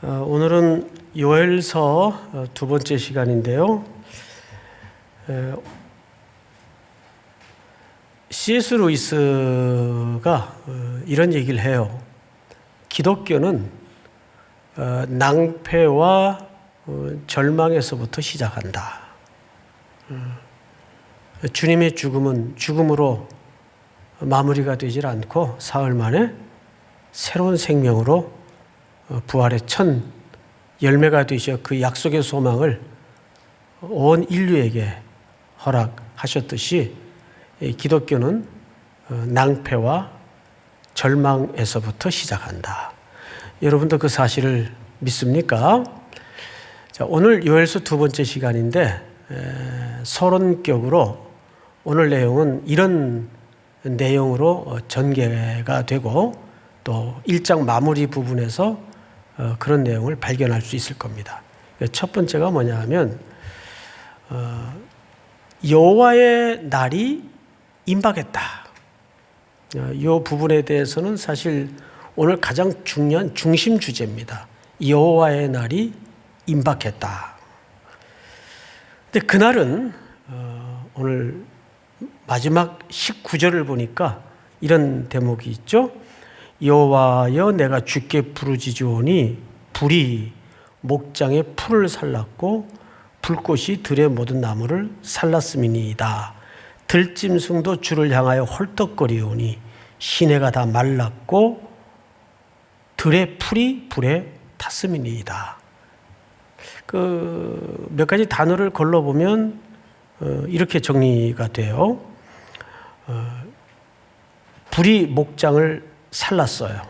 오늘은 요엘서 두 번째 시간인데요. C.S. 루이스가 이런 얘기를 해요. 기독교는 낭패와 절망에서부터 시작한다. 주님의 죽음은 죽음으로 마무리가 되질 않고 사흘 만에 새로운 생명으로 부활의 첫 열매가 되셔 그 약속의 소망을 온 인류에게 허락하셨듯이 기독교는 낭패와 절망에서부터 시작한다. 여러분도 그 사실을 믿습니까? 자, 오늘 요엘서 두 번째 시간인데 서론격으로 오늘 내용은 이런 내용으로 전개가 되고 또 1장 마무리 부분에서 그런 내용을 발견할 수 있을 겁니다. 첫 번째가 뭐냐 하면 여호와의 날이 임박했다. 이 부분에 대해서는 사실 오늘 가장 중요한 중심 주제입니다. 여호와의 날이 임박했다. 근데 그날은 오늘 마지막 19절을 보니까 이런 대목이 있죠. 여호와여 내가 주께 부르짖으오니 불이 목장의 풀을 살랐고 불꽃이 들의 모든 나무를 살랐음이니이다. 들짐승도 주를 향하여 헐떡거리오니 시내가 다 말랐고 들의 풀이 불에 탔음이니이다. 몇 가지 단어를 걸러보면 이렇게 정리가 돼요. 불이 목장을 살랐어요.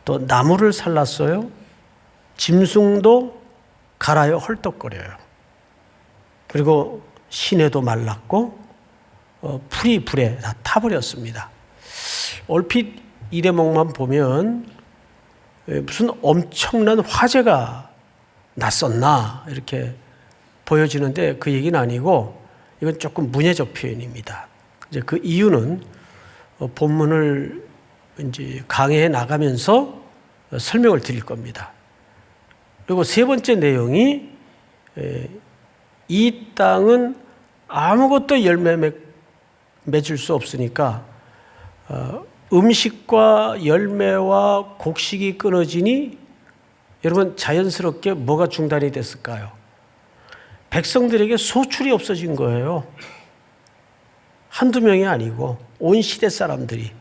또 나무를 살랐어요. 짐승도 갈아요 헐떡거려요. 그리고 시내도 말랐고 풀이 불에 다 타버렸습니다. 얼핏 이 대목만 보면 무슨 엄청난 화재가 났었나 이렇게 보여지는데 그 얘기는 아니고 이건 조금 문예적 표현입니다. 이제 그 이유는 본문을 이제 강해해 나가면서 설명을 드릴 겁니다. 그리고 세 번째 내용이 이 땅은 아무것도 열매 맺을 수 없으니까 음식과 열매와 곡식이 끊어지니 여러분 자연스럽게 뭐가 중단이 됐을까요? 백성들에게 소출이 없어진 거예요. 한두 명이 아니고 온 시대 사람들이.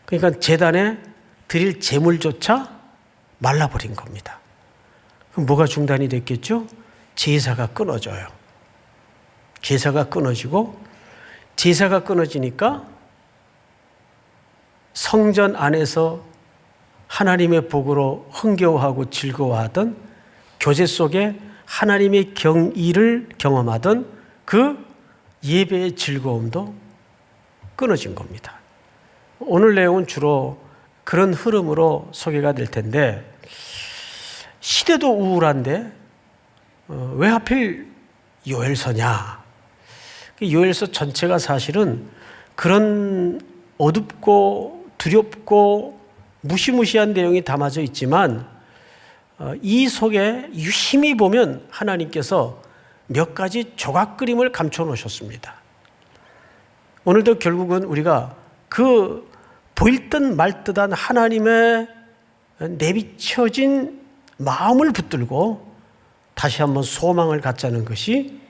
그러니까 제단에 드릴 재물조차 말라버린 겁니다. 그럼 뭐가 중단이 됐겠죠? 제사가 끊어져요. 제사가 끊어지고 제사가 끊어지니까 성전 안에서 하나님의 복으로 흥겨워하고 즐거워하던 교제 속에 하나님의 경의를 경험하던 그 예배의 즐거움도 끊어진 겁니다. 오늘 내용은 주로 그런 흐름으로 소개가 될 텐데 시대도 우울한데 왜 하필 요엘서냐? 요엘서 전체가 사실은 그런 어둡고 두렵고 무시무시한 내용이 담아져 있지만 이 속에 유심히 보면 하나님께서 몇 가지 조각 그림을 감춰 놓으셨습니다. 오늘도 결국은 우리가 그 보일 듯 말 듯한 하나님의 내비쳐진 마음을 붙들고 다시 한번 소망을 갖자는 것이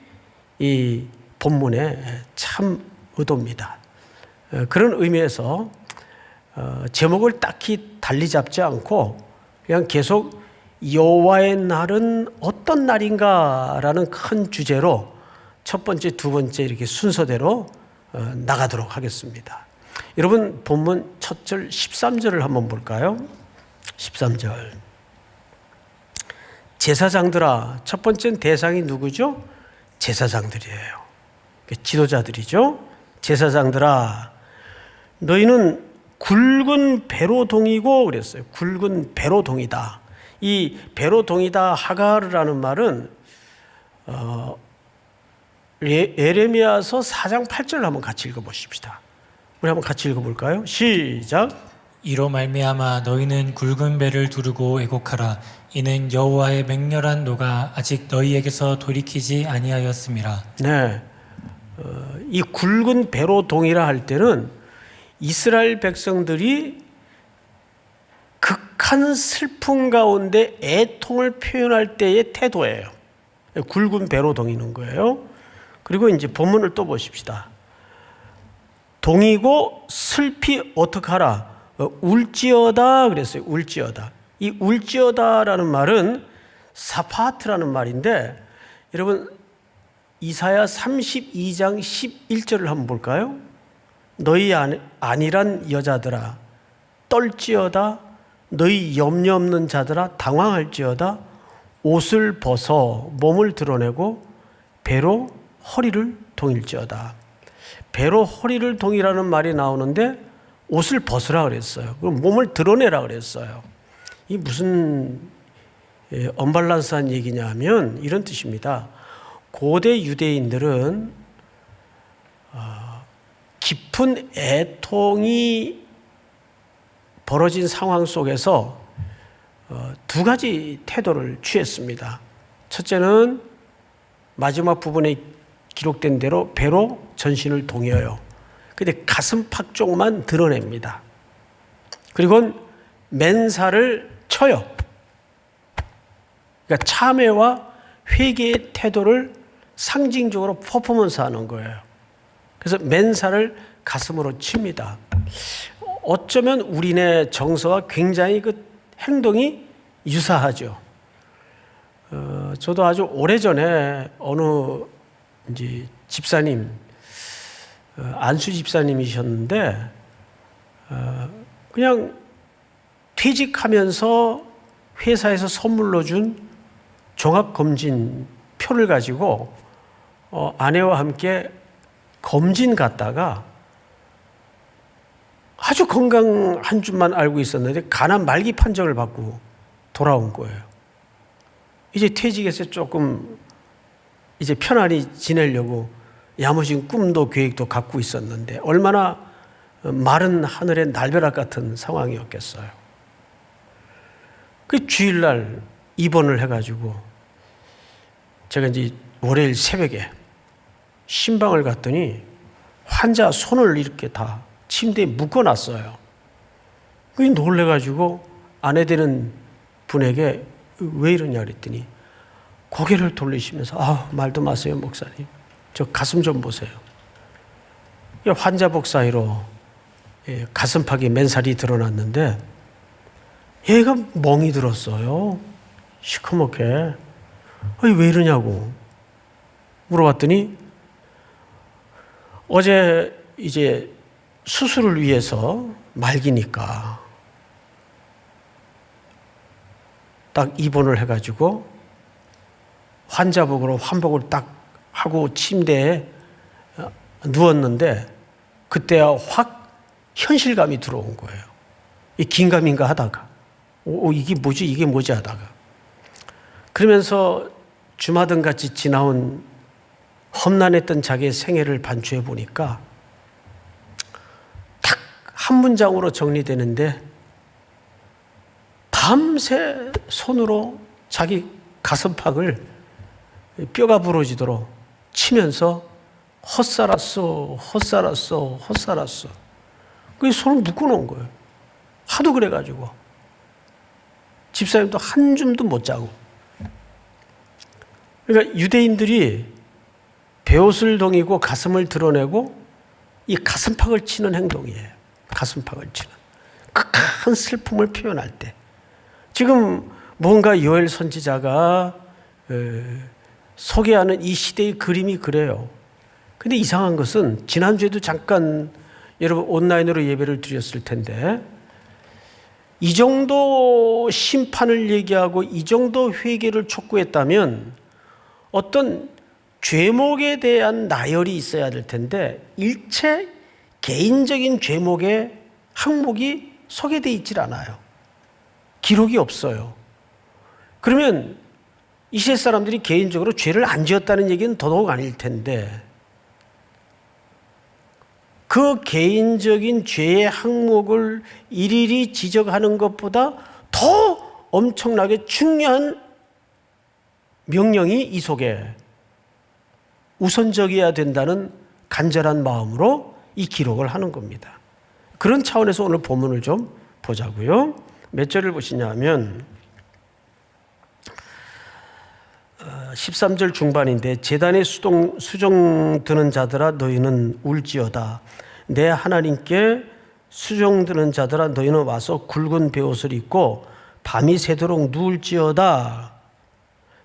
이 본문의 참 의도입니다. 그런 의미에서 제목을 딱히 달리 잡지 않고 그냥 계속 여호와의 날은 어떤 날인가라는 큰 주제로 첫 번째, 두 번째 이렇게 순서대로 나가도록 하겠습니다. 여러분 본문 첫 절 13절을 한번 볼까요? 13절 제사장들아, 첫 번째 대상이 누구죠? 제사장들이에요. 지도자들이죠. 제사장들아 너희는 굵은 배로동이고 그랬어요. 굵은 배로동이다. 이 배로동이다 하가르라는 말은 예레미야서 4장 8절을 한번 같이 읽어보십시다. 우리 한번 같이 읽어볼까요? 시작. 이로 말미암아 너희는 굵은 배를 두르고 애곡하라. 이는 여호와의 맹렬한 노가 아직 너희에게서 돌이키지 아니하였음이라. 네, 이 굵은 배로 동이라 할 때는 이스라엘 백성들이 극한 슬픔 가운데 애통을 표현할 때의 태도예요. 굵은 배로 동이는 거예요. 그리고 이제 본문을 또 보십시다. 동이고 슬피 어떡하라. 울지어다 그랬어요. 울지어다. 이 울지어다라는 말은 사파트라는 말인데, 여러분 이사야 32장 11절을 한번 볼까요? 너희 안일한 여자들아 떨지어다. 너희 염려 없는 자들아 당황할지어다. 옷을 벗어 몸을 드러내고 배로 허리를 동일지어다. 배로 허리를 동이라는 말이 나오는데 옷을 벗으라 그랬어요. 그럼 몸을 드러내라 그랬어요. 이 무슨 언밸런스한 얘기냐면 이런 뜻입니다. 고대 유대인들은 깊은 애통이 벌어진 상황 속에서 두 가지 태도를 취했습니다. 첫째는 마지막 부분에 기록된 대로 배로 전신을 동여요. 근데 가슴팍 쪽만 드러냅니다. 그리고 맨살을 쳐요. 그러니까 참회와 회개의 태도를 상징적으로 퍼포먼스하는 거예요. 그래서 맨살을 가슴으로 칩니다. 어쩌면 우리네 정서와 굉장히 그 행동이 유사하죠. 저도 아주 오래전에 어느 이제 집사님, 안수 집사님이셨는데, 그냥 퇴직하면서 회사에서 선물로 준 종합검진 표를 가지고 아내와 함께 검진 갔다가 아주 건강한 줄만 알고 있었는데 간암 말기 판정을 받고 돌아온 거예요. 이제 퇴직해서 조금 이제 편안히 지내려고 야무진 꿈도 계획도 갖고 있었는데 얼마나 마른 하늘의 날벼락 같은 상황이었겠어요. 그 주일날 입원을 해가지고 제가 이제 월요일 새벽에 신방을 갔더니 환자 손을 이렇게 다 침대에 묶어놨어요. 그게 놀래가지고 아내 되는 분에게 왜 이러냐 그랬더니 고개를 돌리시면서 말도 마세요 목사님. 저 가슴 좀 보세요. 환자복 사이로 가슴팍에 맨살이 드러났는데 얘가 멍이 들었어요. 시커멓게. 왜 이러냐고 물어봤더니 어제 이제 수술을 위해서 말기니까 딱 입원을 해가지고 환자복으로 환복을 딱 하고 침대에 누웠는데 그때야 확 현실감이 들어온 거예요. 이 긴가민가 하다가 이게 뭐지 하다가 그러면서 주마등같이 지나온 험난했던 자기의 생애를 반추해 보니까 딱 한 문장으로 정리되는데 밤새 손으로 자기 가슴팍을 뼈가 부러지도록 치면서 헛살았어. 그 손을 묶어놓은 거예요. 하도 그래가지고 집사님도 한줌도 못 자고. 그러니까 유대인들이 베옷을 동이고 가슴을 드러내고 이 가슴팍을 치는 행동이에요. 가슴팍을 치는 극한 슬픔을 표현할 때 지금 뭔가 요엘 선지자가 소개하는 이 시대의 그림이 그래요. 근데 이상한 것은 지난주에도 잠깐 여러분 온라인으로 예배를 드렸을 텐데 이 정도 심판을 얘기하고 이 정도 회개를 촉구했다면 어떤 죄목에 대한 나열이 있어야 될 텐데 일체 개인적인 죄목의 항목이 소개되어 있질 않아요. 기록이 없어요. 그러면 이스라엘 사람들이 개인적으로 죄를 안 지었다는 얘기는 더더욱 아닐 텐데 그 개인적인 죄의 항목을 일일이 지적하는 것보다 더 엄청나게 중요한 명령이 이 속에 우선적이어야 된다는 간절한 마음으로 이 기록을 하는 겁니다. 그런 차원에서 오늘 본문을 좀 보자고요. 몇 절을 보시냐면 13절 중반인데 제단에 수종 드는 자들아 너희는 울지어다. 내 하나님께 수종 드는 자들아 너희는 와서 굵은 베옷을 입고 밤이 새도록 누울지어다.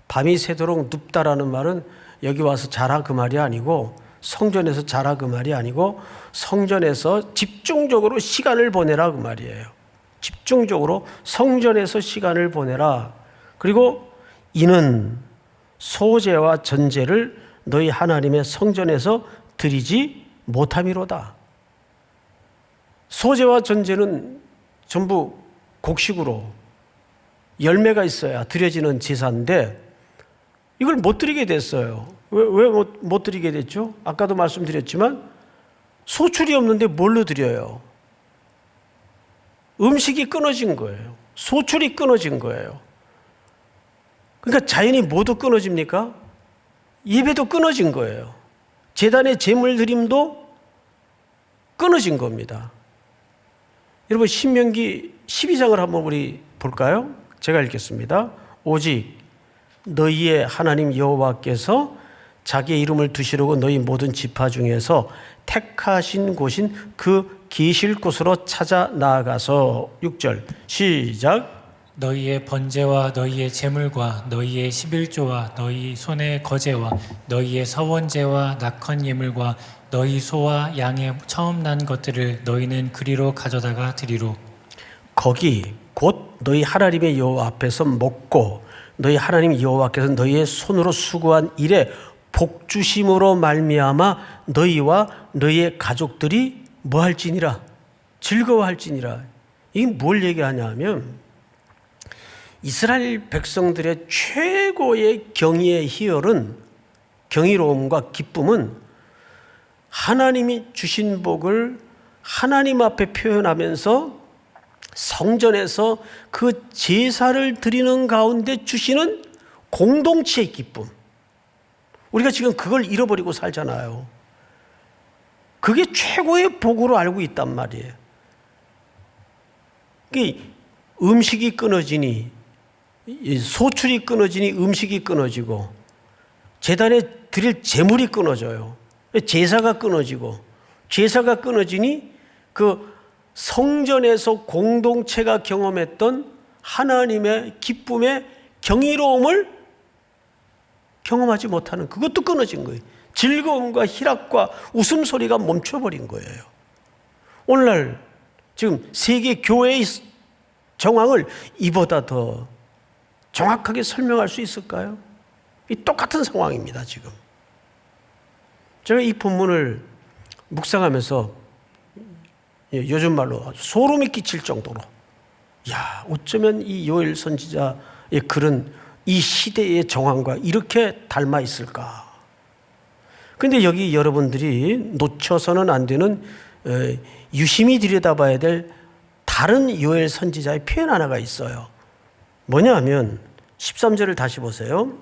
밤이 새도록 눕다라는 말은 여기 와서 자라 그 말이 아니고 성전에서 자라 그 말이 아니고 성전에서 집중적으로 시간을 보내라 그 말이에요. 집중적으로 성전에서 시간을 보내라. 그리고 이는 소제와 전제를 너희 하나님의 성전에서 드리지 못함이로다. 소제와 전제는 전부 곡식으로 열매가 있어야 드려지는 제사인데 이걸 못 드리게 됐어요. 왜 못 드리게 됐죠? 아까도 말씀드렸지만 소출이 없는데 뭘로 드려요? 음식이 끊어진 거예요. 소출이 끊어진 거예요. 그러니까 자연이 모두 끊어집니까? 예배도 끊어진 거예요. 제단의 제물 드림도 끊어진 겁니다. 여러분 신명기 12장을 한번 우리 볼까요? 제가 읽겠습니다. 오직 너희의 하나님 여호와께서 자기의 이름을 두시려고 너희 모든 지파 중에서 택하신 곳인 그 기실 곳으로 찾아 나아가서 6절 시작. 너희의 번제와 너희의 제물과 너희의 11조와 너희 손의 거제와 너희의 서원제와 낙헌 예물과 너희 소와 양의 처음 난 것들을 너희는 그리로 가져다가 드리로. 거기 곧 너희 하나님의 여호와 앞에서 먹고 너희 하나님 여호와께서 너희의 손으로 수고한 일에 복주심으로 말미암아 너희와 너희의 가족들이 뭐 할지니라? 즐거워할지니라. 이게 뭘 얘기하냐 하면 이스라엘 백성들의 최고의 경의의 희열은 경이로움과 기쁨은 하나님이 주신 복을 하나님 앞에 표현하면서 성전에서 그 제사를 드리는 가운데 주시는 공동체의 기쁨. 우리가 지금 그걸 잃어버리고 살잖아요. 그게 최고의 복으로 알고 있단 말이에요. 음식이 끊어지니 소출이 끊어지니 음식이 끊어지고 제단에 드릴 제물이 끊어져요. 제사가 끊어지고 제사가 끊어지니 그 성전에서 공동체가 경험했던 하나님의 기쁨의 경이로움을 경험하지 못하는 그것도 끊어진 거예요. 즐거움과 희락과 웃음소리가 멈춰버린 거예요. 오늘날 지금 세계 교회의 정황을 이보다 더 정확하게 설명할 수 있을까요? 이 똑같은 상황입니다, 지금. 제가 이 본문을 묵상하면서 요즘 말로 아주 소름이 끼칠 정도로 야, 어쩌면 이 요엘 선지자의 글은 이 시대의 정황과 이렇게 닮아 있을까? 그런데 여기 여러분들이 놓쳐서는 안 되는 유심히 들여다봐야 될 다른 요엘 선지자의 표현 하나가 있어요. 뭐냐 하면 13절을 다시 보세요.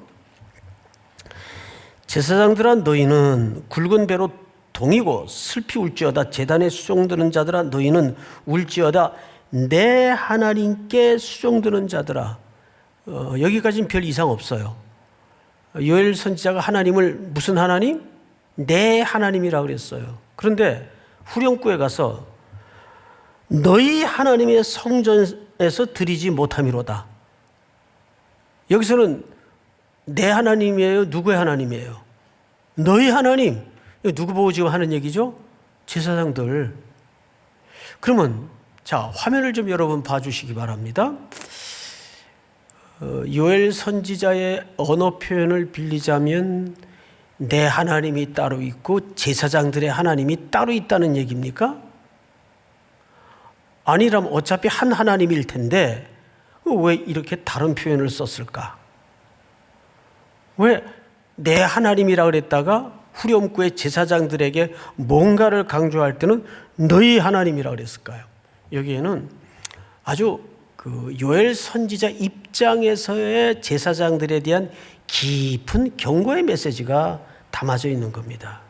제사장들아 너희는 굵은 배로 동이고 슬피 울지어다. 제단에 수종드는 자들아 너희는 울지어다. 내 하나님께 수종드는 자들아. 여기까지는 별 이상 없어요. 요엘 선지자가 하나님을 무슨 하나님? 내 하나님이라고 그랬어요. 그런데 후렴구에 가서 너희 하나님의 성전에서 드리지 못함이로다. 여기서는 내 하나님이에요? 누구의 하나님이에요? 너희 하나님. 누구 보고 지금 하는 얘기죠? 제사장들. 그러면 자, 화면을 좀 여러분 봐주시기 바랍니다. 요엘 선지자의 언어 표현을 빌리자면 내 하나님이 따로 있고 제사장들의 하나님이 따로 있다는 얘기입니까? 아니라면 어차피 한 하나님일 텐데 왜 이렇게 다른 표현을 썼을까? 왜 내 하나님이라 그랬다가 후렴구의 제사장들에게 뭔가를 강조할 때는 너희 하나님이라 그랬을까요? 여기에는 아주 그 요엘 선지자 입장에서의 제사장들에 대한 깊은 경고의 메시지가 담아져 있는 겁니다.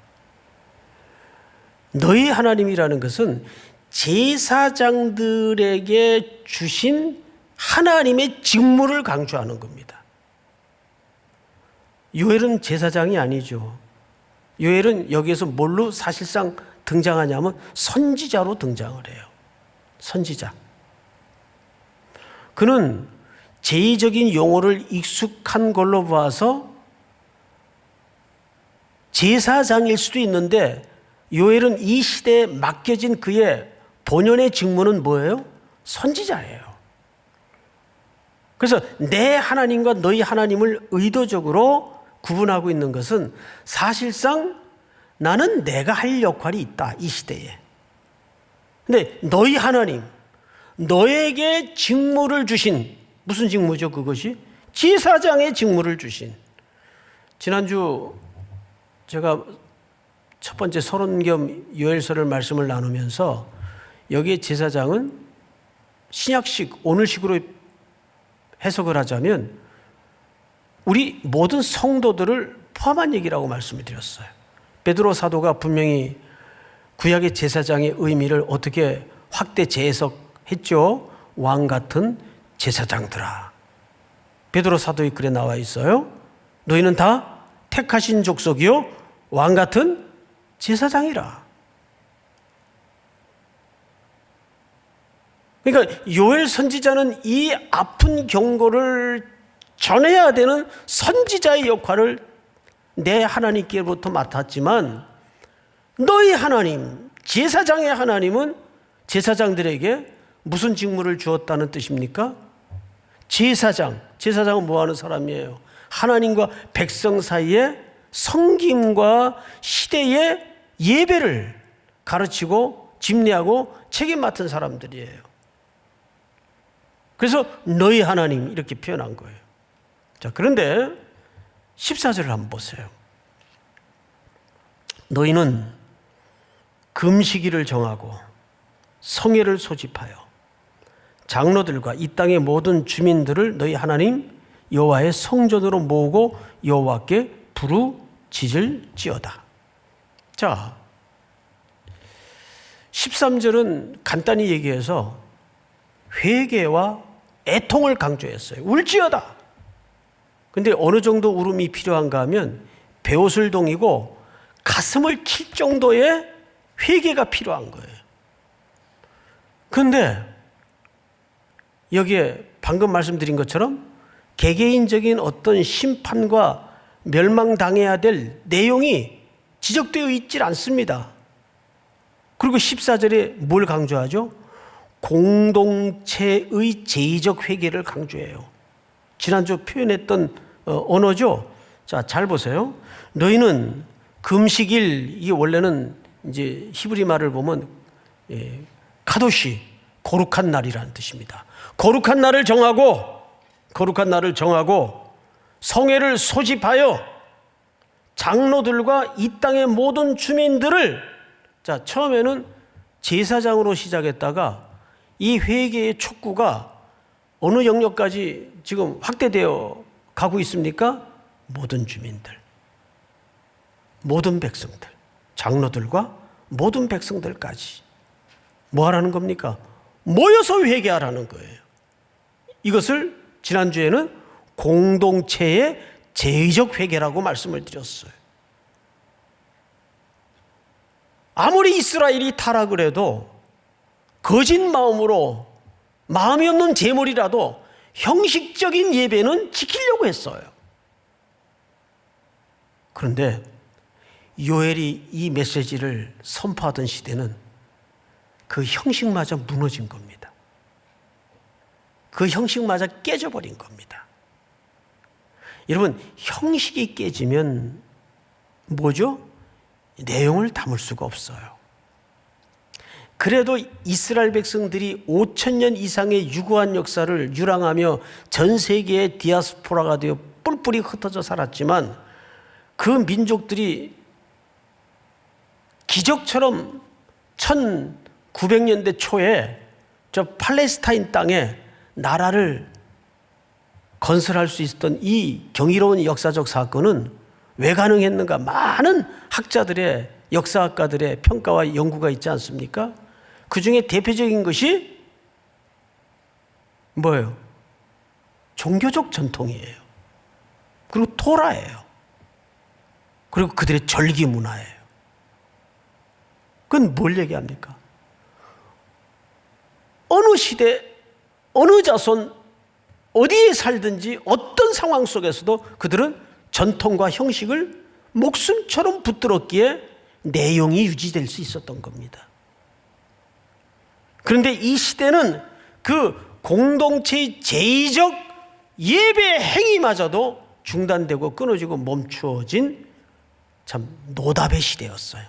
너희 하나님이라는 것은 제사장들에게 주신 하나님의 직무를 강조하는 겁니다. 요엘은 제사장이 아니죠. 요엘은 여기에서 뭘로 사실상 등장하냐면 선지자로 등장을 해요. 선지자. 그는 제의적인 용어를 익숙한 걸로 봐서 제사장일 수도 있는데 요엘은 이 시대에 맡겨진 그의 본연의 직무는 뭐예요? 선지자예요. 그래서 내 하나님과 너희 하나님을 의도적으로 구분하고 있는 것은 사실상 나는 내가 할 역할이 있다, 이 시대에. 근데 너희 하나님, 너에게 직무를 주신, 무슨 직무죠 그것이? 제사장의 직무를 주신. 지난주 제가 첫 번째 서론겸 요엘서를 말씀을 나누면서 여기에 제사장은 신약식, 오늘식으로 해석을 하자면 우리 모든 성도들을 포함한 얘기라고 말씀을 드렸어요. 베드로 사도가 분명히 구약의 제사장의 의미를 어떻게 확대 재해석했죠. 왕 같은 제사장들아. 베드로 사도의 글에 나와 있어요. 너희는 다 택하신 족속이요 왕 같은 제사장이라. 그러니까 요엘 선지자는 이 아픈 경고를 전해야 되는 선지자의 역할을 내 하나님께로부터 맡았지만 너희 하나님, 제사장의 하나님은 제사장들에게 무슨 직무를 주었다는 뜻입니까? 제사장은 뭐 하는 사람이에요? 하나님과 백성 사이에 섬김과 시대의 예배를 가르치고 집례하고 책임 맡은 사람들이에요. 그래서 너희 하나님 이렇게 표현한 거예요. 자, 그런데 14절을 한번 보세요. 너희는 금식일을 정하고 성회를 소집하여 장로들과 이 땅의 모든 주민들을 너희 하나님 여호와의 성전으로 모으고 여호와께 부르짖을지어다. 자, 13절은 간단히 얘기해서 회개와 애통을 강조했어요. 울지어다. 근데 어느 정도 울음이 필요한가 하면 베옷을동이고 가슴을 칠 정도의 회개가 필요한 거예요. 그런데 여기에 방금 말씀드린 것처럼 개개인적인 어떤 심판과 멸망당해야 될 내용이 지적되어 있질 않습니다. 그리고 14절에 뭘 강조하죠? 공동체의 제의적 회개를 강조해요. 지난주 표현했던 언어죠. 자, 잘 보세요. 너희는 금식일, 이게 원래는 이제 히브리 말을 보면 카도시, 거룩한 날이라는 뜻입니다. 거룩한 날을 정하고 성회를 소집하여 장로들과 이 땅의 모든 주민들을, 자, 처음에는 제사장으로 시작했다가 이 회개의 촉구가 어느 영역까지 지금 확대되어 가고 있습니까? 모든 주민들, 모든 백성들, 장로들과 모든 백성들까지 뭐 하라는 겁니까? 모여서 회개하라는 거예요. 이것을 지난주에는 공동체의 제의적 회개라고 말씀을 드렸어요. 아무리 이스라엘이 타락을 해도 거짓 마음으로 마음이 없는 제물이라도 형식적인 예배는 지키려고 했어요. 그런데 요엘이 이 메시지를 선포하던 시대는 그 형식마저 무너진 겁니다. 그 형식마저 깨져버린 겁니다. 여러분, 형식이 깨지면 뭐죠? 내용을 담을 수가 없어요. 그래도 이스라엘 백성들이 5,000년 이상의 유구한 역사를 유랑하며 전 세계의 디아스포라가 되어 뿔뿔이 흩어져 살았지만 그 민족들이 기적처럼 1900년대 초에 저 팔레스타인 땅에 나라를 건설할 수 있었던 이 경이로운 역사적 사건은 왜 가능했는가? 많은 학자들의, 역사학가들의 평가와 연구가 있지 않습니까? 그 중에 대표적인 것이 뭐예요? 종교적 전통이에요. 그리고 토라예요. 그리고 그들의 절기 문화예요. 그건 뭘 얘기합니까? 어느 시대, 어느 자손, 어디에 살든지 어떤 상황 속에서도 그들은 전통과 형식을 목숨처럼 붙들었기에 내용이 유지될 수 있었던 겁니다. 그런데 이 시대는 그 공동체의 제의적 예배 행위마저도 중단되고 끊어지고 멈추어진 참 노답의 시대였어요.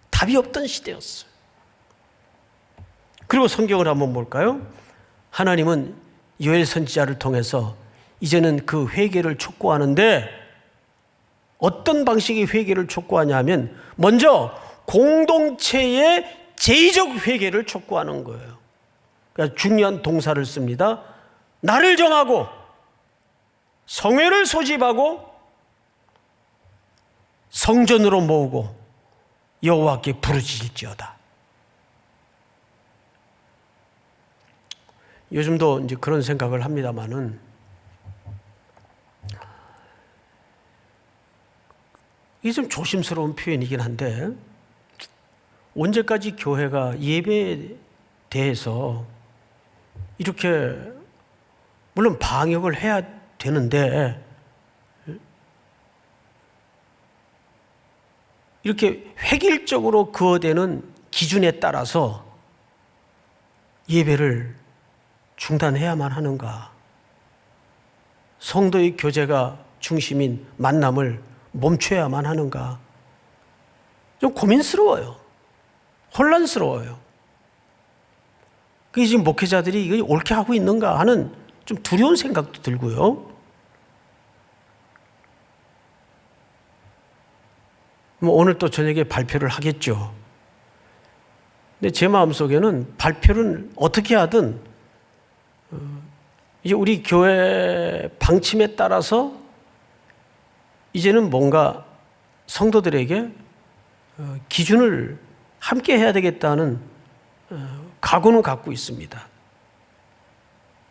답이 없던 시대였어요. 그리고 성경을 한번 볼까요? 하나님은 요엘 선지자를 통해서 이제는 그 회개를 촉구하는데 어떤 방식의 회개를 촉구하냐 하면 먼저 공동체의 제의적 회개를 촉구하는 거예요. 그러니까 중요한 동사를 씁니다. 날을 정하고 성회를 소집하고 성전으로 모으고 여호와께 부르짖을지어다. 요즘도 이제 그런 생각을 합니다만은 이게 좀 조심스러운 표현이긴 한데 언제까지 교회가 예배에 대해서 이렇게 물론 방역을 해야 되는데 이렇게 획일적으로 그어되는 기준에 따라서 예배를 중단해야만 하는가? 성도의 교제가 중심인 만남을 멈춰야만 하는가? 좀 고민스러워요. 혼란스러워요. 그게 지금 목회자들이 이거 옳게 하고 있는가 하는 좀 두려운 생각도 들고요. 뭐 오늘 또 저녁에 발표를 하겠죠. 근데 제 마음속에는 발표를 어떻게 하든 이제 우리 교회 방침에 따라서 이제는 뭔가 성도들에게 기준을 함께 해야 되겠다는 각오는 갖고 있습니다.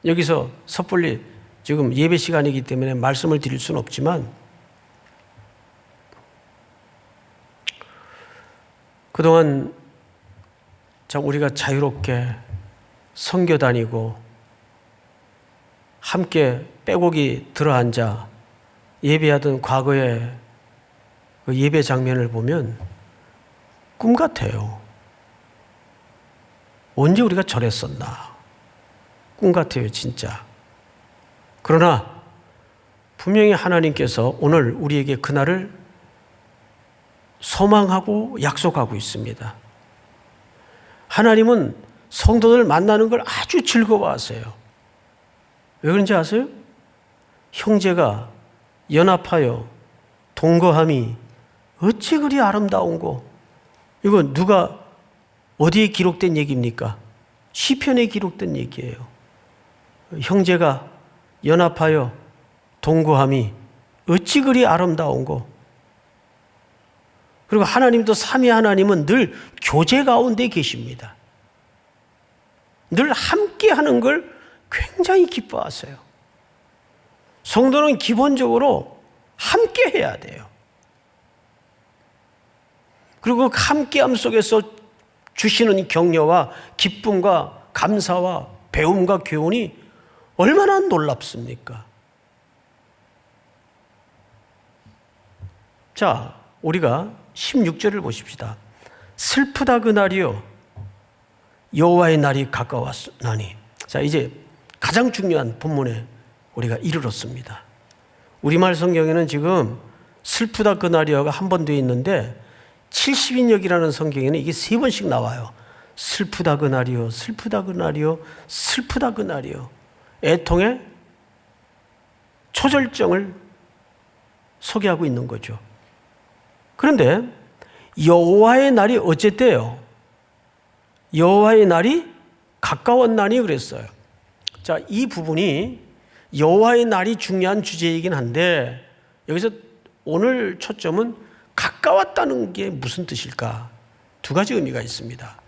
여기서 섣불리 지금 예배 시간이기 때문에 말씀을 드릴 수는 없지만 그동안 참 우리가 자유롭게 선교 다니고 함께 빼곡히 들어앉아 예배하던 과거의 그 예배 장면을 보면 꿈 같아요. 언제 우리가 저랬었나? 꿈 같아요, 진짜. 그러나 분명히 하나님께서 오늘 우리에게 그날을 소망하고 약속하고 있습니다. 하나님은 성도들 만나는 걸 아주 즐거워하세요. 왜 그런지 아세요? 형제가 연합하여 동거함이 어찌 그리 아름다운고. 이거 누가 어디에 기록된 얘기입니까? 시편에 기록된 얘기예요. 형제가 연합하여 동거함이 어찌 그리 아름다운고. 그리고 하나님도 삼위 하나님은 늘 교제 가운데 계십니다. 늘 함께 하는 걸 굉장히 기뻐하세요. 성도는 기본적으로 함께 해야 돼요. 그리고 그 함께함 속에서 주시는 격려와 기쁨과 감사와 배움과 교훈이 얼마나 놀랍습니까? 자, 우리가 16절을 보십시다. 슬프다 그날이요 여호와의 날이 가까웠나니. 자, 이제 가장 중요한 본문에 우리가 이르렀습니다. 우리말 성경에는 지금 슬프다 그날이요가 한 번 더 있는데 70인역이라는 성경에는 이게 3번씩 나와요. 슬프다 그날이요, 슬프다 그날이요, 슬프다 그날이요. 애통의 초절정을 소개하고 있는 거죠. 그런데 여호와의 날이 어쨌대요? 여호와의 날이 가까웠나니 그랬어요. 자, 이 부분이 여호와의 날이 중요한 주제이긴 한데 여기서 오늘 초점은 가까웠다는 게 무슨 뜻일까? 두 가지 의미가 있습니다.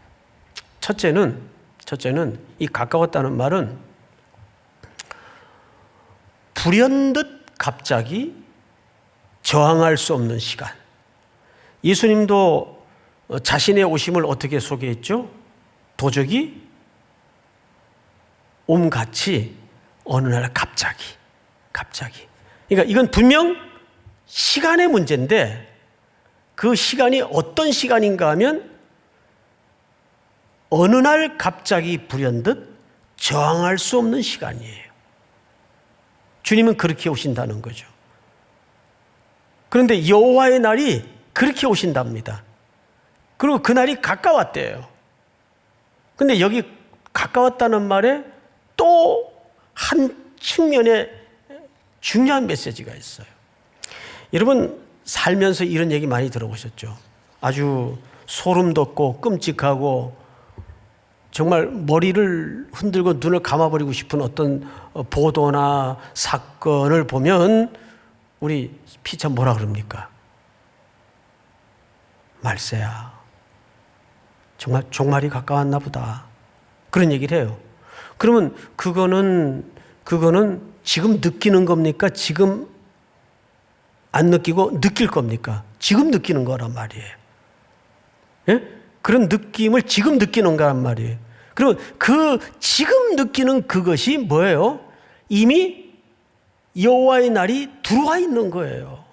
첫째는 이 가까웠다는 말은 불현듯 갑자기 저항할 수 없는 시간. 예수님도 자신의 오심을 어떻게 소개했죠? 도적이 옴같이 어느 날 갑자기. 그러니까 이건 분명 시간의 문제인데 그 시간이 어떤 시간인가 하면 어느 날 갑자기 불현듯 저항할 수 없는 시간이에요. 주님은 그렇게 오신다는 거죠. 그런데 여호와의 날이 그렇게 오신답니다. 그리고 그 날이 가까웠대요. 근데 여기 가까웠다는 말에 또 한 측면에 중요한 메시지가 있어요. 여러분 살면서 이런 얘기 많이 들어보셨죠? 아주 소름 돋고 끔찍하고 정말 머리를 흔들고 눈을 감아버리고 싶은 어떤 보도나 사건을 보면 우리 피차 뭐라 그럽니까? 말세야. 정말 종말이 가까웠나 보다. 그런 얘기를 해요. 그러면 그거는 지금 느끼는 겁니까? 지금 안 느끼고 느낄 겁니까? 지금 느끼는 거란 말이에요. 예? 그런 느낌을 지금 느끼는 거란 말이에요. 그리고 그 지금 느끼는 그것이 뭐예요? 이미 여호와의 날이 들어와 있는 거예요.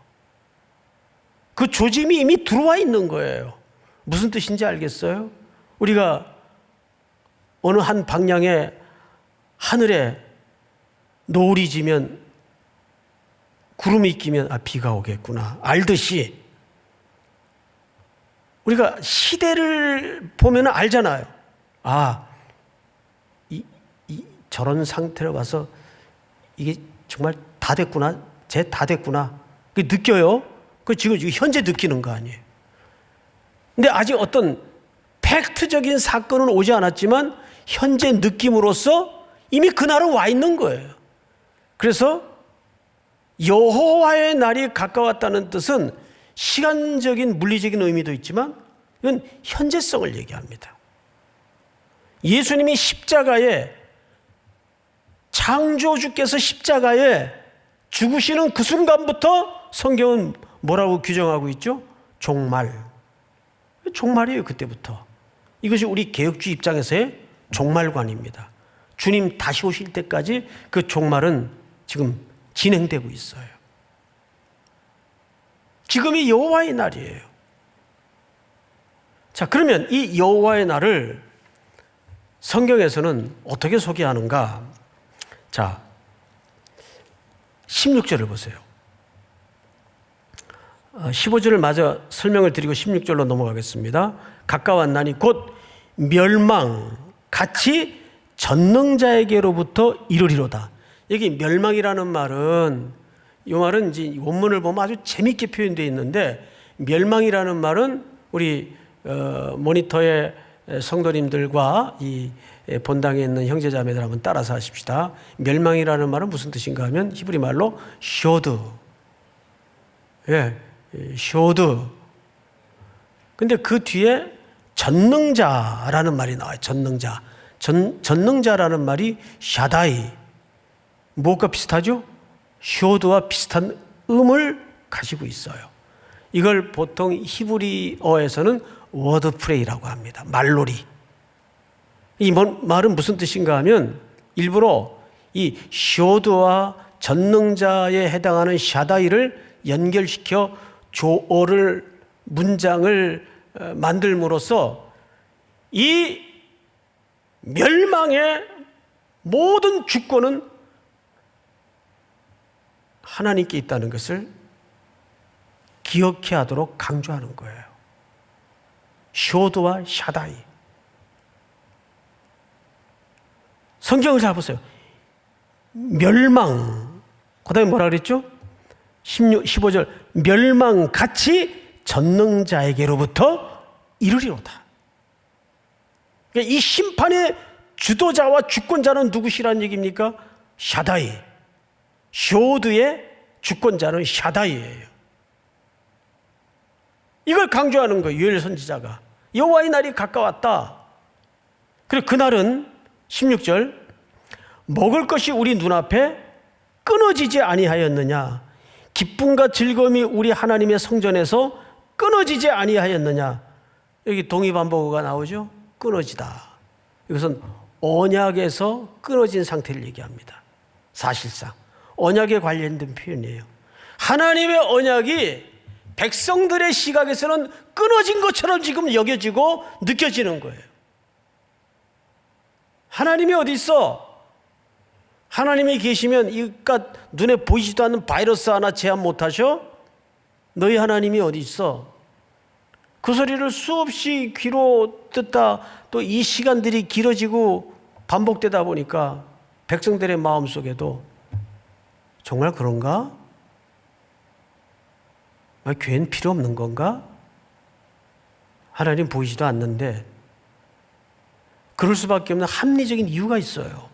그 조짐이 이미 들어와 있는 거예요. 무슨 뜻인지 알겠어요? 우리가 어느 한 방향에 하늘에 노을이 지면 구름이 끼면 비가 오겠구나 알듯이 우리가 시대를 보면 알잖아요. 저런 상태로 와서 이게 정말 다 됐구나, 쟤 다 됐구나. 그게 느껴요. 그 지금 현재 느끼는 거 아니에요. 근데 아직 어떤 팩트적인 사건은 오지 않았지만 현재 느낌으로써 이미 그날은 와 있는 거예요. 그래서 여호와의 날이 가까웠다는 뜻은 시간적인 물리적인 의미도 있지만 이건 현재성을 얘기합니다. 예수님이 십자가에 창조주께서 십자가에 죽으시는 그 순간부터 성경은 뭐라고 규정하고 있죠? 종말. 종말이에요. 그때부터. 이것이 우리 개혁주의 입장에서의 종말관입니다. 주님 다시 오실 때까지 그 종말은 지금 진행되고 있어요. 지금이 여호와의 날이에요. 자, 그러면 이 여호와의 날을 성경에서는 어떻게 소개하는가? 자, 16절을 보세요. 15절을 마저 설명을 드리고 16절로 넘어가겠습니다. 가까웠나니 곧 멸망 같이 전능자에게로부터 이르리로다. 여기 멸망이라는 말은 이 말은 이제 원문을 보면 아주 재밌게 표현되어 있는데 멸망이라는 말은 우리 모니터의 성도님들과 이 본당에 있는 형제자매들 한번 따라서 하십시다. 멸망이라는 말은 무슨 뜻인가 하면 히브리 말로 쇼드. 예, 쇼드. 근데 그 뒤에 전능자라는 말이 나와요. 전능자. 전능자라는 말이 샤다이. 뭐가 비슷하죠? 쇼드와 비슷한 음을 가지고 있어요. 이걸 보통 히브리어에서는 워드프레이라고 합니다. 말놀이. 이 말은 무슨 뜻인가 하면 일부러 이 쇼드와 전능자에 해당하는 샤다이를 연결시켜 문장을 만들므로써 이 멸망의 모든 주권은 하나님께 있다는 것을 기억해야 하도록 강조하는 거예요. 쇼드와 샤다이. 성경을 잘 보세요. 멸망. 그 다음에 뭐라 그랬죠? 15절. 멸망같이 전능자에게로부터 이르리로다. 그러니까 이 심판의 주도자와 주권자는 누구시란 얘기입니까? 샤다이. 쇼드의 주권자는 샤다이예요. 이걸 강조하는 거예요. 요엘 선지자가. 여호와의 날이 가까웠다. 그리고 그날은 16절 먹을 것이 우리 눈앞에 끊어지지 아니하였느냐. 기쁨과 즐거움이 우리 하나님의 성전에서 끊어지지 아니하였느냐. 여기 동의반복어가 나오죠. 끊어지다. 이것은 언약에서 끊어진 상태를 얘기합니다. 사실상 언약에 관련된 표현이에요. 하나님의 언약이 백성들의 시각에서는 끊어진 것처럼 지금 여겨지고 느껴지는 거예요. 하나님이 어디 있어? 하나님이 계시면 이깟 눈에 보이지도 않는 바이러스 하나 제한 못하셔? 너희 하나님이 어디 있어? 그 소리를 수없이 귀로 듣다 또 이 시간들이 길어지고 반복되다 보니까 백성들의 마음속에도 정말 그런가? 교회는 필요 없는 건가? 하나님 보이지도 않는데 그럴 수밖에 없는 합리적인 이유가 있어요.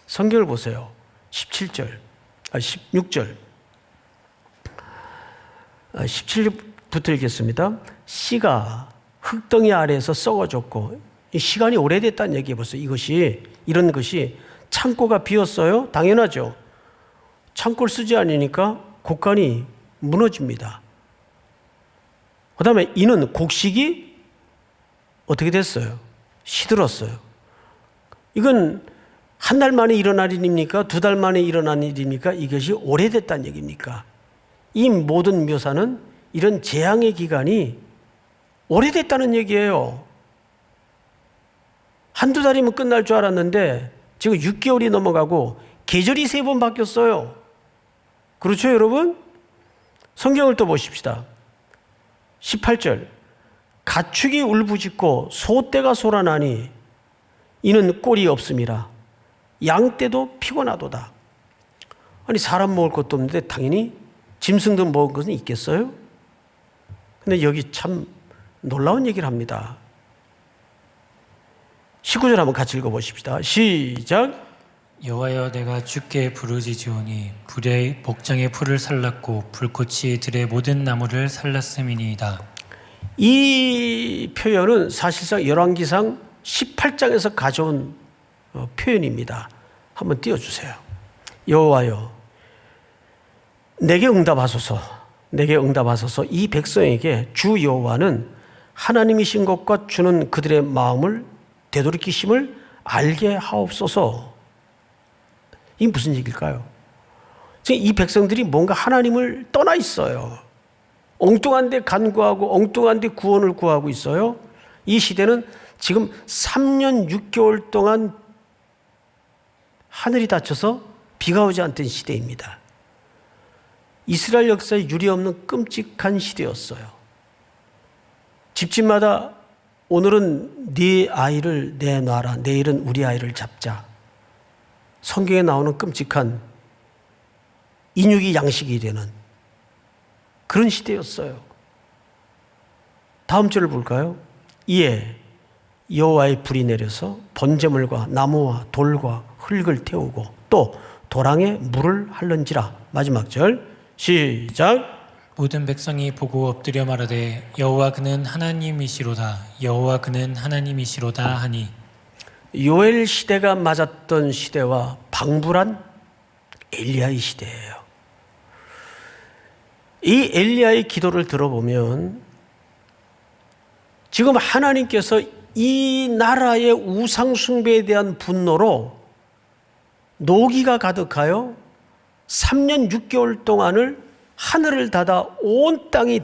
성경을 보세요. 16절 17절부터 읽겠습니다. 씨가 흙덩이 아래에서 썩어졌고 시간이 오래됐다는 얘기해 보세요. 이런 것이 창고가 비었어요? 당연하죠. 창고를 쓰지 않으니까 곡간이 무너집니다. 그 다음에 이는 곡식이 어떻게 됐어요? 시들었어요. 이건 한 달 만에 일어날 일입니까? 두 달 만에 일어난 일입니까? 이것이 오래됐다는 얘기입니까? 이 모든 묘사는 이런 재앙의 기간이 오래됐다는 얘기예요. 한두 달이면 끝날 줄 알았는데 지금 6개월이 넘어가고 계절이 3번 바뀌었어요. 그렇죠, 여러분? 성경을 또 보십시다. 18절 가축이 울부짖고 소떼가 소란하니 이는 꼴이 없음이라. 양떼도 피곤하도다. 아니 사람 먹을 것도 없는데 당연히 짐승들 먹을 것은 있겠어요? 근데 여기 참 놀라운 얘기를 합니다. 19절 한번 같이 읽어보십시다. 시작. 여호와여 내가 주께 부르짖으오니 불의 복장의 풀을 살랐고 불꽃이 들의 모든 나무를 살랐음이니이다. 이 표현은 사실상 열왕기상 18장에서 가져온 표현입니다. 한번 띄워주세요. 여호와여 내게 응답하소서. 내게 응답하소서. 이 백성에게 주 여호와는 하나님이신 것과 주는 그들의 마음을 되돌이키심을 알게 하옵소서. 이게 무슨 얘기일까요? 지금 이 백성들이 뭔가 하나님을 떠나 있어요. 엉뚱한 데 간구하고 엉뚱한 데 구원을 구하고 있어요. 이 시대는 지금 3년 6개월 동안 하늘이 닫혀서 비가 오지 않던 시대입니다. 이스라엘 역사에 유례없는 끔찍한 시대였어요. 집집마다 오늘은 네 아이를 내놔라, 내일은 우리 아이를 잡자. 성경에 나오는 끔찍한 인육이 양식이 되는 그런 시대였어요. 다음 절을 볼까요? 이에 여호와의 불이 내려서 번제물과 나무와 돌과 흙을 태우고 또 도랑에 물을 할는지라. 마지막 절 시작. 모든 백성이 보고 엎드려 말하되 여호와 그는 하나님이시로다. 여호와 그는 하나님이시로다 하니. 요엘 시대가 맞았던 시대와 방불한 엘리야의 시대예요. 이 엘리야의 기도를 들어보면 지금 하나님께서 이 나라의 우상 숭배에 대한 분노로 노기가 가득하여 3년 6개월 동안을 하늘을 닫아 온 땅이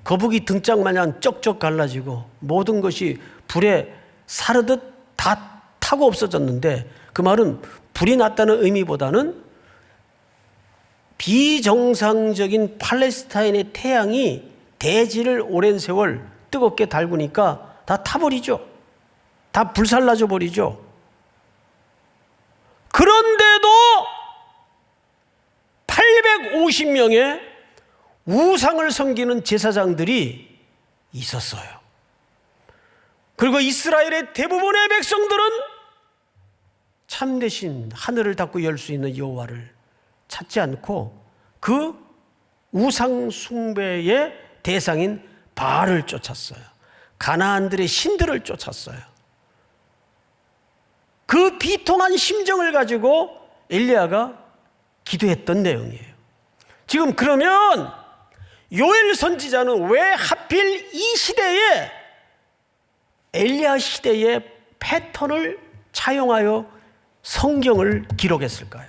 거북이 등짝 마냥 쩍쩍 갈라지고 모든 것이 불에 사르듯 다 타고 없어졌는데, 그 말은 불이 났다는 의미보다는 비정상적인 팔레스타인의 태양이 대지를 오랜 세월 뜨겁게 달구니까 다 타버리죠. 다 불살라져 버리죠. 그런데도 850명의 우상을 섬기는 제사장들이 있었어요. 그리고 이스라엘의 대부분의 백성들은 참되신 하늘을 닫고 열 수 있는 여호와를 찾지 않고 그 우상 숭배의 대상인 바알을 쫓았어요. 가나안들의 신들을 쫓았어요. 그 비통한 심정을 가지고 엘리야가 기도했던 내용이에요. 지금 그러면 요엘 선지자는 왜 하필 이 시대에 엘리야 시대의 패턴을 차용하여 성경을 기록했을까요?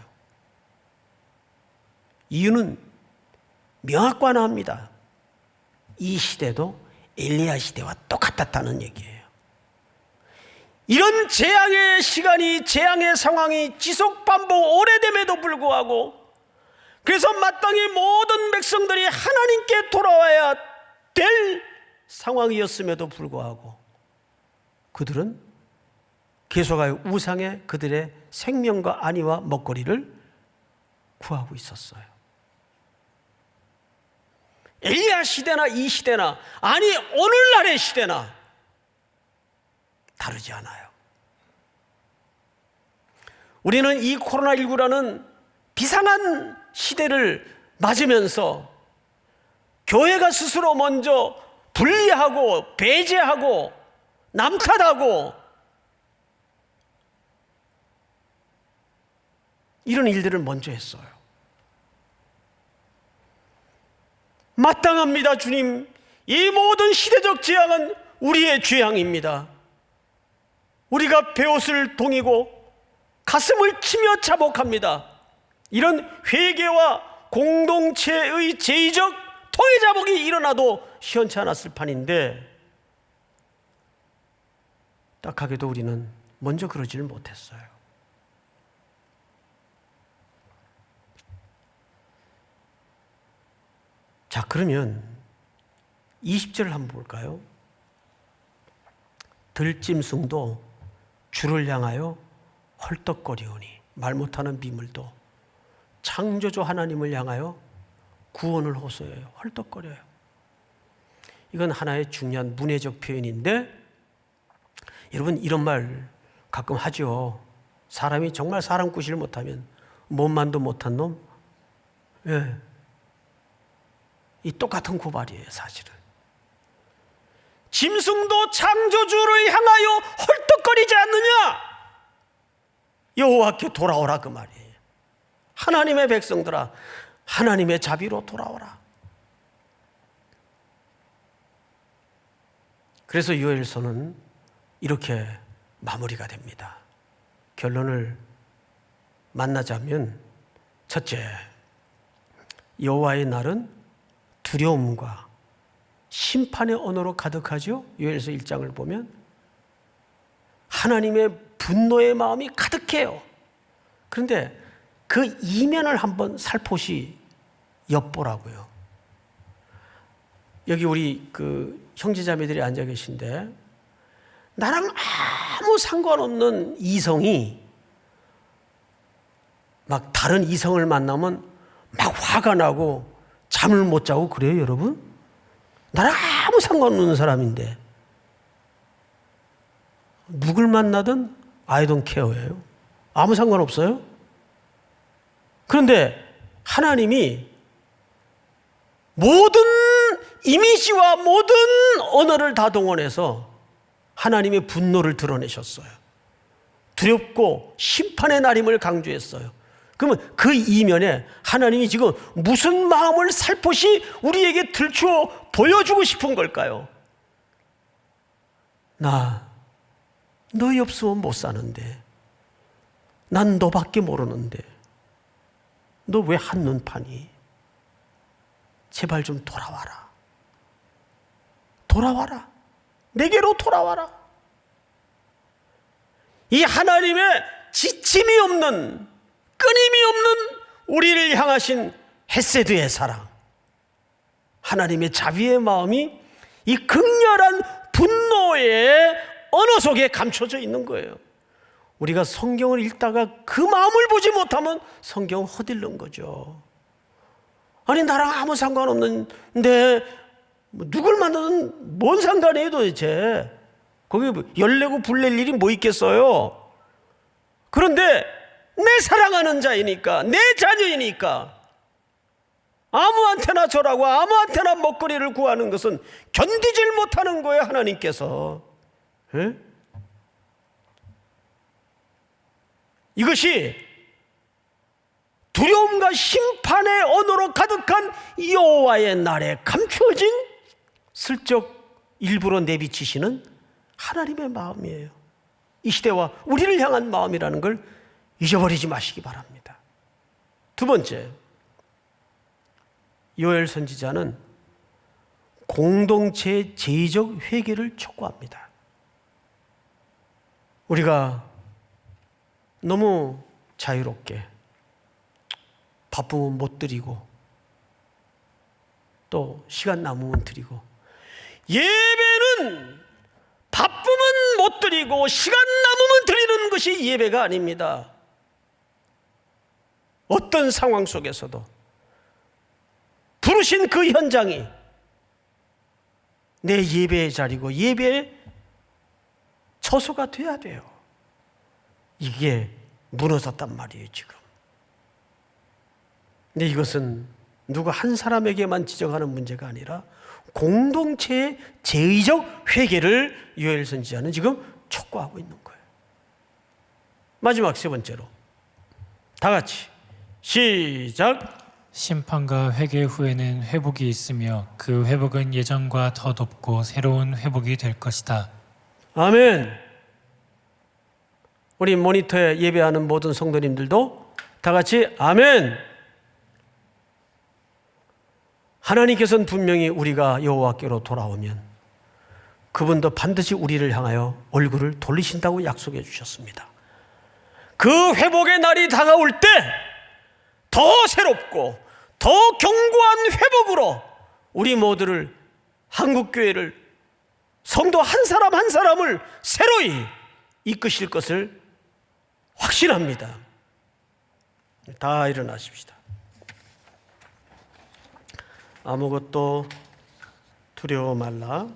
이유는 명확관합니다. 이 시대도 엘리야 시대와 똑같았다는 얘기예요. 이런 재앙의 시간이, 재앙의 상황이 지속 반복 오래됨에도 불구하고, 그래서 마땅히 모든 백성들이 하나님께 돌아와야 될 상황이었음에도 불구하고 그들은 계속하여 우상에 그들의 생명과 안위와 먹거리를 구하고 있었어요. 엘리야 시대나 이 시대나, 아니 오늘날의 시대나 다르지 않아요. 우리는 이 코로나19라는 비상한 시대를 맞으면서 교회가 스스로 먼저 분리하고 배제하고 남 탓하고 이런 일들을 먼저 했어요. 마땅합니다, 주님. 이 모든 시대적 재앙은 우리의 죄악입니다. 우리가 베옷을 동이고 가슴을 치며 자복합니다. 이런 회개와 공동체의 제의적 토해자복이 일어나도 시원치 않았을 판인데, 딱하게도 우리는 먼저 그러지를 못했어요. 자, 그러면 20절을 한번 볼까요? 들짐승도 주를 향하여 헐떡거리오니, 말 못하는 비물도 창조주 하나님을 향하여 구원을 호소해요. 헐떡거려요. 이건 하나의 중요한 문해적 표현인데, 여러분 이런 말 가끔 하죠. 사람이 정말 사람 구실을 못하면 몸만도 못한 놈. 예. 이 똑같은 고발이에요, 사실은. 짐승도 창조주를 향하여 헐떡거리지 않느냐? 여호와께 돌아오라, 그 말이에요. 하나님의 백성들아, 하나님의 자비로 돌아오라. 그래서 요엘서는 이렇게 마무리가 됩니다. 결론을 만나자면, 첫째, 여호와의 날은 두려움과 심판의 언어로 가득하죠. 요엘서 1장을 보면 하나님의 분노의 마음이 가득해요. 그런데 그 이면을 한번 살포시 엿보라고요. 여기 우리 그 형제자매들이 앉아 계신데, 나랑 아무 상관없는 이성이 막 다른 이성을 만나면 막 화가 나고 잠을 못 자고 그래요, 여러분? 나랑 아무 상관없는 사람인데 누굴 만나든 I don't care예요. 아무 상관없어요. 그런데 하나님이 모든 이미지와 모든 언어를 다 동원해서 하나님의 분노를 드러내셨어요. 두렵고 심판의 날임을 강조했어요. 그러면 그 이면에 하나님이 지금 무슨 마음을 살포시 우리에게 들추어 보여주고 싶은 걸까요? 나 너희 없으면 못 사는데, 난 너밖에 모르는데 너 왜 한눈 파니? 제발 좀 돌아와라. 돌아와라. 내게로 돌아와라. 이 하나님의 지침이 없는, 끊임이 없는 우리를 향하신 헤세드의 사랑, 하나님의 자비의 마음이 이 극렬한 분노의 언어 속에 감춰져 있는 거예요. 우리가 성경을 읽다가 그 마음을 보지 못하면 성경은 허들른 거죠. 아니 나랑 아무 상관없는데 누굴 만나든 뭔 상관이에요 도대체. 거기 열내고 불낼 일이 뭐 있겠어요. 그런데 내 사랑하는 자이니까, 내 자녀이니까 아무한테나 절하고 아무한테나 먹거리를 구하는 것은 견디질 못하는 거예요, 하나님께서. 에? 이것이 두려움과 심판의 언어로 가득한 여호와의 날에 감추어진 슬쩍 일부러 내비치시는 하나님의 마음이에요. 이 시대와 우리를 향한 마음이라는 걸 잊어버리지 마시기 바랍니다. 두 번째, 요엘 선지자는 공동체의 제의적 회개를 촉구합니다. 우리가 너무 자유롭게 바쁘면 못 드리고 또 시간 남으면 드리고, 예배는 바쁘면 못 드리고 시간 남으면 드리는 것이 예배가 아닙니다. 어떤 상황 속에서도 부르신 그 현장이 내 예배의 자리고 예배의 처소가 돼야 돼요. 이게 무너졌단 말이에요 지금. 근데 이것은 누구 한 사람에게만 지적하는 문제가 아니라 공동체의 제의적 회개를 요엘 선지자는 지금 촉구하고 있는 거예요. 마지막 세 번째로 다 같이 시작. 심판과 회개 후에는 회복이 있으며 그 회복은 예전과 더 높고 새로운 회복이 될 것이다. 아멘. 우리 모니터에 예배하는 모든 성도님들도 다 같이 아멘. 하나님께서는 분명히 우리가 여호와께로 돌아오면 그분도 반드시 우리를 향하여 얼굴을 돌리신다고 약속해 주셨습니다. 그 회복의 날이 다가올 때 더 새롭고 더 견고한 회복으로 우리 모두를, 한국교회를, 성도 한 사람 한 사람을 새로이 이끄실 것을 확신합니다. 다 일어나십시다. 아무것도 두려워 말라.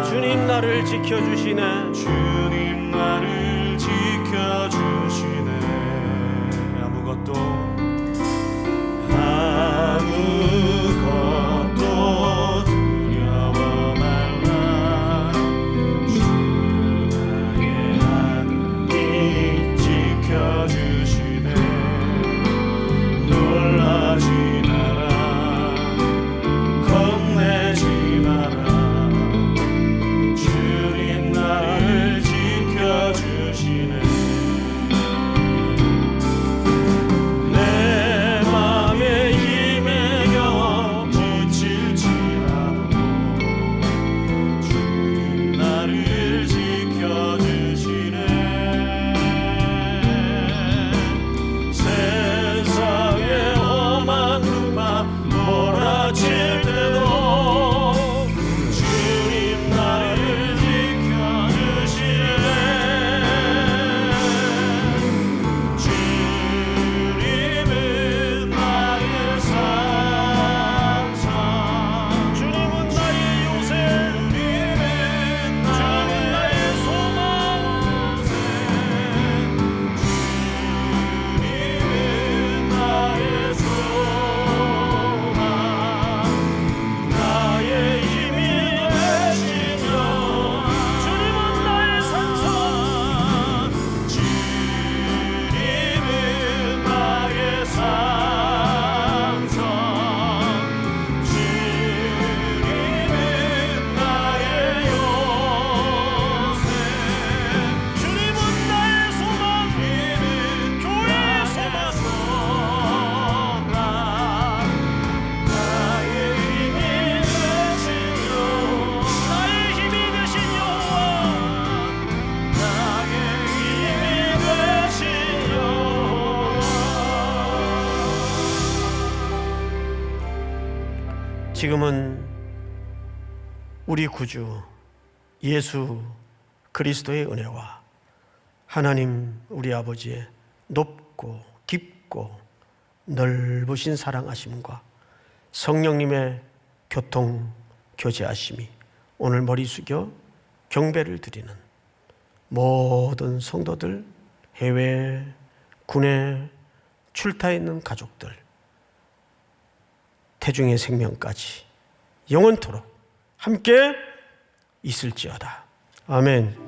주님 나를 지켜주시네. 주님 나를 지켜주시네. 아무것도 두려워 말라. 주 나의 하나님 지켜주시네. 놀라지 마라. 겁내지 마라. 주님 나를 지켜주시네. 내 맘에 힘의 여호와 지금은 우리 구주 예수 그리스도의 은혜와 하나님 우리 아버지의 높고 깊고 넓으신 사랑하심과 성령님의 교통 교제하심이 오늘 머리 숙여 경배를 드리는 모든 성도들, 해외, 군에 출타해 있는 가족들, 태중의 생명까지 영원토록 함께 있을지어다. 아멘.